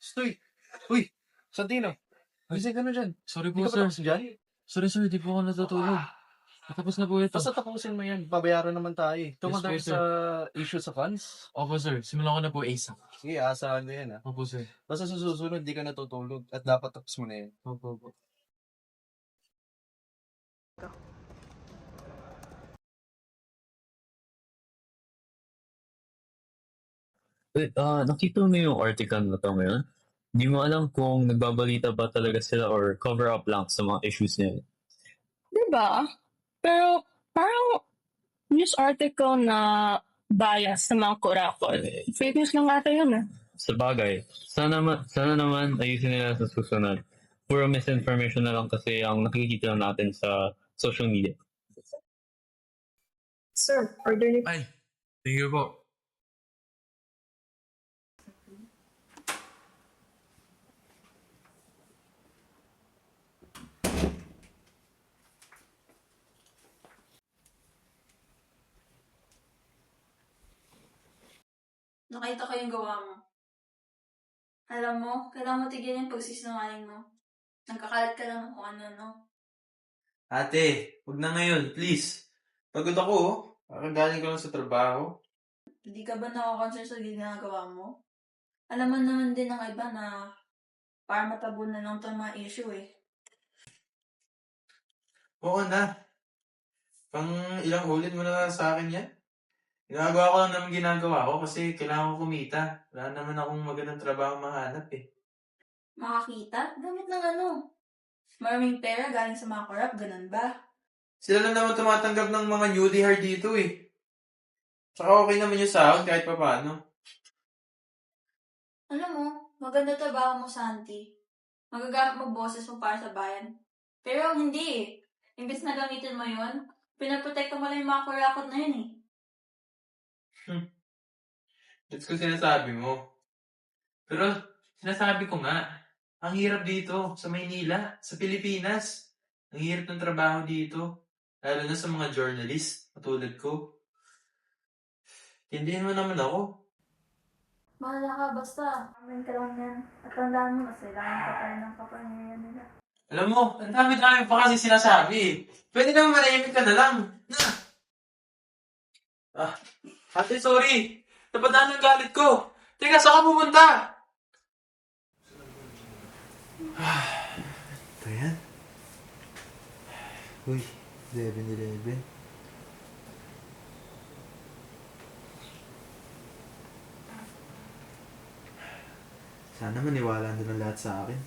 Stoy! Uy! Santino! Gising ka na dyan. Sorry Hindi po, ka ba sir. tapos dyan? Sorry, sir. Di po ako natutulog. Natapos na po ito. Basta tapusin mo yan. Babayaran naman tayo eh. Tungkol Yes po, tayo sir. sa issue sa funds. Opo, sir. Simulan ko na po ASAP. Sige, asahan mo yan Opo, sir. Basta sa susunod, di ka natutulog. At dapat tapos mo na yan. Opo. Wait, nakita mo yung article na to ngayon? Hindi mo alam kung nagbabalita ba talaga sila or cover up lang sa mga issues nila. Diba? Pero parang news article na bias sa mga kurakot. Fake news lang ata yun eh. Sa bagay, sana naman ayusin nila sa susunod. Puro misinformation na lang kasi ang nakikita natin sa social media. Sir, order niyo. Ay, thank you po. Nakita ko yung gawa mo. Alam mo, kailangan mo tigyan yung pagsisinungaling mo. Nagkakalat ka lang ng kung ano. Ate, huwag na ngayon, please. Pagod ako, oh. Kakagaling ko lang sa trabaho. Hindi ka ba nakakonsen sa ginagawa mo? Alam mo naman din ng iba na para matabunan lang itong mga issue eh. Oo na. Pang ilang ulit mo na sa akin yan. Ginagawa ko lang naman ginagawa ko kasi kailangan ko kumita. Wala naman akong magandang trabaho mahanap eh. Makakita? Gamit ng ano? Maraming pera galing sa mga corrupt, ganun ba? Sila lang naman tumatanggap ng mga newly hire dito eh. Tsaka okay naman yung sahod kahit pa paano. Alam mo, maganda trabaho mo, Santi. Magagamit mo boses mo para sa bayan. Pero hindi eh. Imbis na gamitin mo yun, pinaprotekta mo lang yung mga kurakot na yun eh. That's ko sinasabi mo. Pero sinasabi ko nga, ang hirap dito sa Maynila, sa Pilipinas. Ang hirap ng trabaho dito. Lalo na sa mga journalist, katulad ko. Tindihin mo naman ako. Bahala ka, basta. Amin ka lang yan. At tandaan mo, kailangan ka pa rin ng kapangyarihan nila. Alam mo, ang dami-dami pa kasi sinasabi. Pwede naman manahimik ka na lang. Ate, sorry. Napadaan ng galit ko. Teka, saan ka pumunta? Ito yan. Uy, 11-11. Sana maniwala na ng lahat sa akin.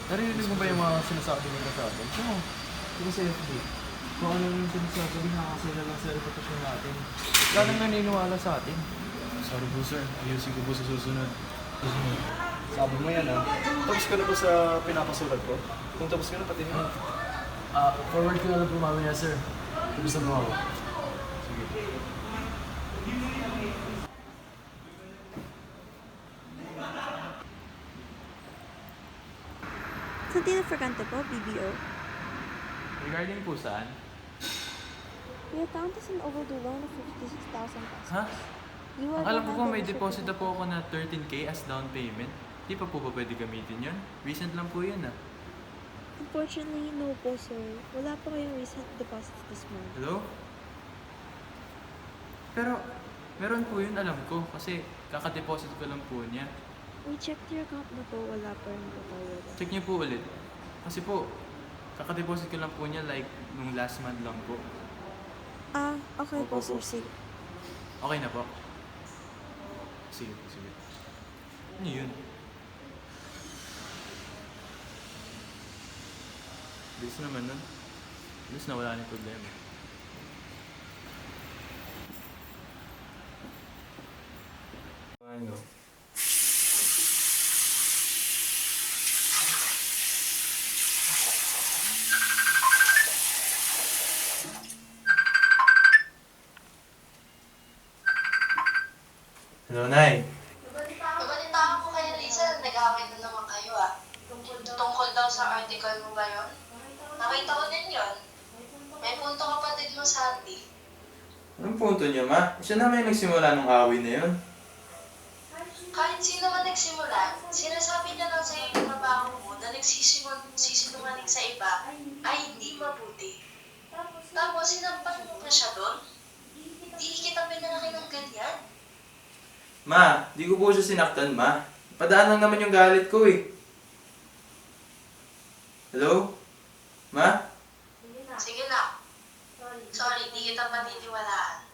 Narinig mo ba yung mga sinasabi nila sa atin? Oo. Diba sa FB? Kung ano yung sinasabi, nakakasira lang sa reputasyon natin. Wala nang naniniwala sa atin. Sorry po, sir. Ayusin ko po sa susunod. Sabi mo yan Tapos ka na ba sa pinapasulat ko? Kung tapos ka na, pati mo. Forward ko na lang po mamaya, sir. Tapos na po ako. Santino Fragante po, BBO. Regarding po saan? Your account is an overdue loan of 56,000 pesos. Ha? You Ang are alam ko the po may handler deposit na of po ako na 13K as down payment. Di pa po ba pwede gamitin yun? Recent lang po yun Unfortunately, no po, sir. Wala po kayong recent deposits this month. Hello? Pero, meron po yun alam ko kasi kakadeposit ko lang po niya. We checked your account na po, wala pa rin po tayo. Check niyo po ulit. Kasi po, kakadeposit ko lang po niya like nung last month lang po. Okay po, sir. Sige. Okay na po. Sige. Ano yun? Bilis naman nun. Bilis na wala na yung problema. Ano? Hello, Nay. Nabalitaan ko kay Lisa na nag-away na naman kayo Tungkol daw sa article mo ba yun? Nakita ko din yun. May punto kapatid mo, Sandy. Anong punto niyo, ma? Siya naman yung nagsimula ng away na yun. Kahit sino man nagsimula, sinasabi niya lang sa'yo yung trabaho mo na nagsisinungaling sa iba ay hindi mabuti. Tapos sinampal mo pa siya doon? Hindi kita pinalaki ng ganyan. Ma, di ko po siya sinaktan, ma. Padaan lang naman yung galit ko eh. Hello? Ma? Sige na. Sorry, di kita paniniwalaan.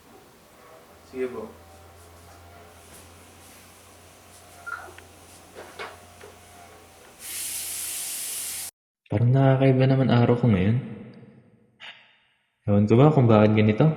Sige po. Parang nakakaiba naman araw ko ngayon. Ewan ko ba kung bakit ganito?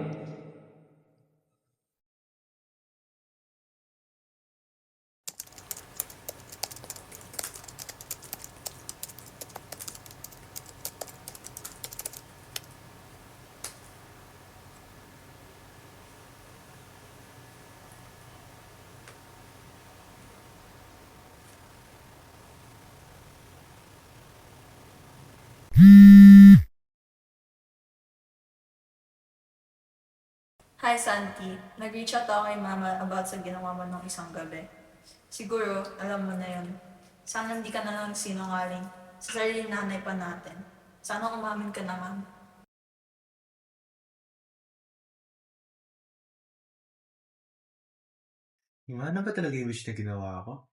Hi, Santi. Nag-reach out ako kay Mama about sa ginawa mo nung isang gabi. Siguro, alam mo na yun. Sana hindi ka na lang sinungaling sa sarili nanay pa natin. Sana umamin ka naman. Ano ba talaga yung wish na ginawa ko?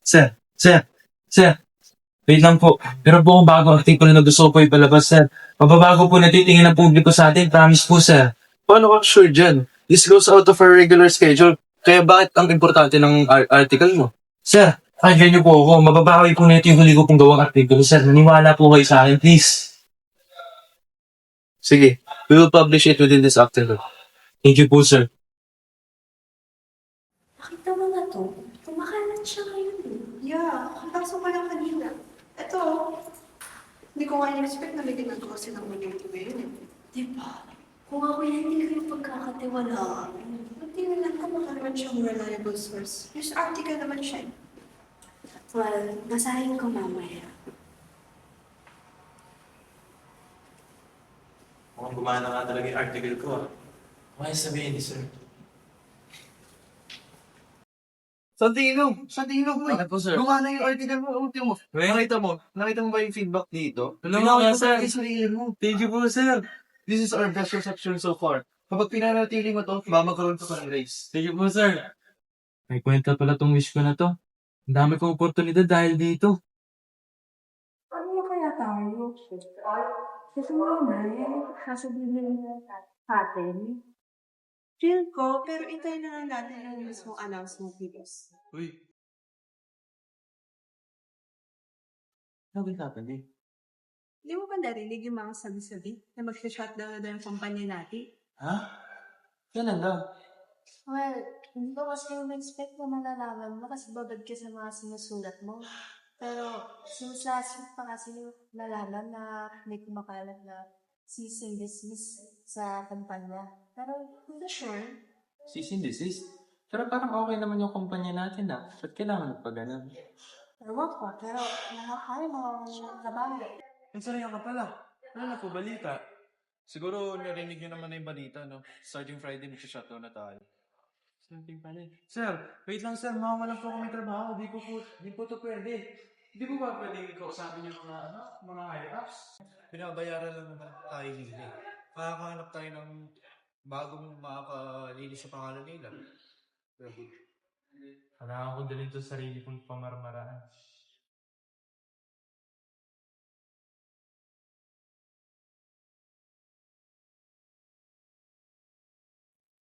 Sir. Wait lang po. Pero po kung bago acting ko na gusto ko po ipalabas, sir. Mababago po na titingin ng publiko sa atin. Promise po, sir. Paano ka sure dyan? This goes out of our regular schedule. Kaya bakit ang importante ng article mo? Sir, pakinggan niyo po ako. Mababawi po na ito yung huli ko pong gawang artikulo, sir. Naniwala po kayo sa akin, please. Sige, we will publish it within this afternoon. Thank you po, sir. Nakita mo na to? Kumakalat siya ngayon. Yeah, kakapasok ka lang kanina. Ito, hindi ko nga in-expect na may ginagawa silang maluto ngayon. Diba? Kung ako yan, hindi ko yung pagkakatiwalaan. Buti na lang kung makaraman siyang reliable source. News article naman siya. Well, basahin ko mamaya. Mukhang gumana nga talaga yung article ko, ah. Kaya sabihin ni sir. Santino, boy. Bakit po, sir? Gumana yung article mo, ultimo mo. Nakita mo ba yung feedback dito? Tulungan mo, sir. Yung sarili mo. Thank you po, sir. This is our best reception so far. Kapag pinanatili mo to, magkakaroon ka pa ng race. Thank you po, sir. May kwenta pala tong wish ko na to. Ang dami kong oportunidad dahil dito. Ano kaya tayo? Kasi mo naman, sasabihin na natin. Feel ko, pero intay na lang natin yung mismong announcement videos. Uy. Ano happened eh? Di mo ba narinig yung mga sabi-sabi na mag-shutdown na daw yung kumpanya natin? Ha? Kailan daw? Well, hindi ko kasi expect na malalaman mo kasi babad ka sa mga sinusulat mo. Pero, since last week pa kasi nalaman na may kumakalat na cease and desist sa kampanya. Pero, hindi sure. Cease and desist? Pero parang okay naman yung kumpanya natin, ah. Ba't kailangan pa ganun? Ewan ko, pero nakakaya mo trabaho. Sorry ka pala. Ano na po balita? Siguro narinig niyo naman na yung balita, no? Starting Friday, mag-shutdown na tayo. Something pala eh. Sir, wait lang sir. Mawawalan po kami trabaho. Di po to pwede. Di po ba pwede kausapin yung mga higher-ups? Binabayaran lang naman tayo nila. Makakahanap tayo ng bagong makakalinis sa pangalan nila. Kailangan ko dalhin to sa sarili kong pamarmaraan.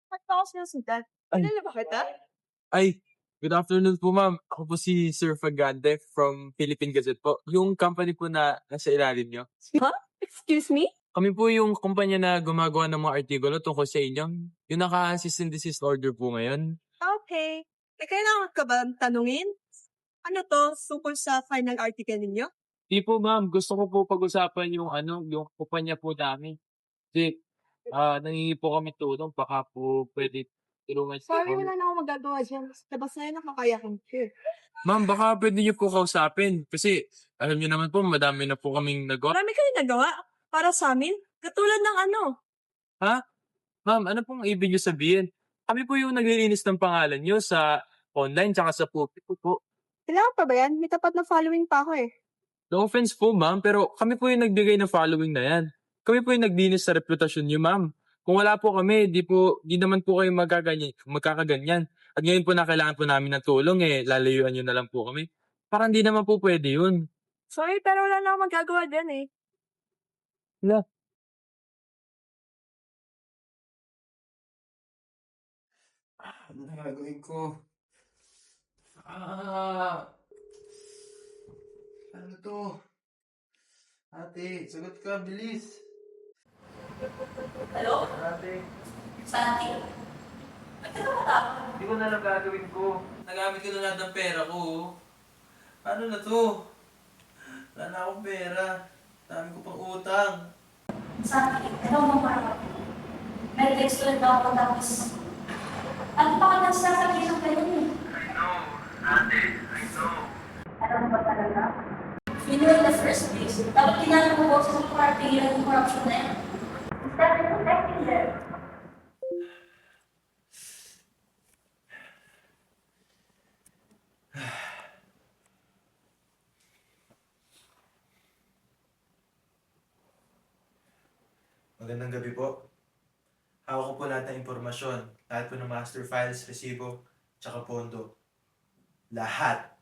Ba't pa ako sinusundan? Kilala ba kita? Ay, good afternoon po ma'am. Ako po si Sir Fagante from Philippine Gazette po. Yung company po na nasa ilalim nyo. Excuse me? Kami po yung kumpanya na gumagawa ng mga artikulo tungkol sa inyo. Yung naka-cease and desist order po ngayon. Okay. Kailangan ka ba tanungin? Ano to, tungkol sa final article ninyo? Di po ma'am, gusto ko po pag-usapan yung yung kumpanya po namin. Kasi nangingi po kami tulong, baka po pwede tulungan siya. Sorry, wala na akong magagawa dyan. Labas na yun ang kakayahan ko. Ma'am, baka pwede niyo po kausapin. Kasi, alam niyo naman po, madami na po kaming nagawa. Marami kayo nagawa para sa amin. Katulad ng ano. Ha? Ma'am, ano pong ibig niyo sabihin? Kami po yung naglilinis ng pangalan niyo sa online tsaka sa pulpit po. Kailangan pa ba yan? May tapat na following pa ako eh. No offense po, ma'am, pero kami po yung nagbigay ng following na yan. Kami po yung naglinis sa reputasyon niyo, ma'am. Kung wala po kami, di naman po kayo magkakaganyan. At ngayon po na kailangan po namin ng tulong, lalayuan niyo na lang po kami. Parang di naman po pwede yun. Sorry, pero wala na akong magagawa dyan eh. Wala. Ano na gagawin ko? Ah! Ano to? Ate, sagot ka, bilis. Hello? Ate, Santi? Ba't ka tumatawag? hindi ko na alam gagawin ko. Nagamit ko na lahat ng pera ko. Oh. Ano na to? Wala na akong pera. Dami ko pang utang. Santi, ito mo para may text ulit ako tapos ano pa ka nang sasabihin ng ganun eh? I know, ate, I know. Alam mo ba talaga? You know in the first place, dapat kinala mo ko sa partingilan ng corruption na yan. Instead of protecting them. Magandang gabi po. Hawak ko po lahat ng impormasyon. Lahat po ng master files, resibo, tsaka pondo. Lahat.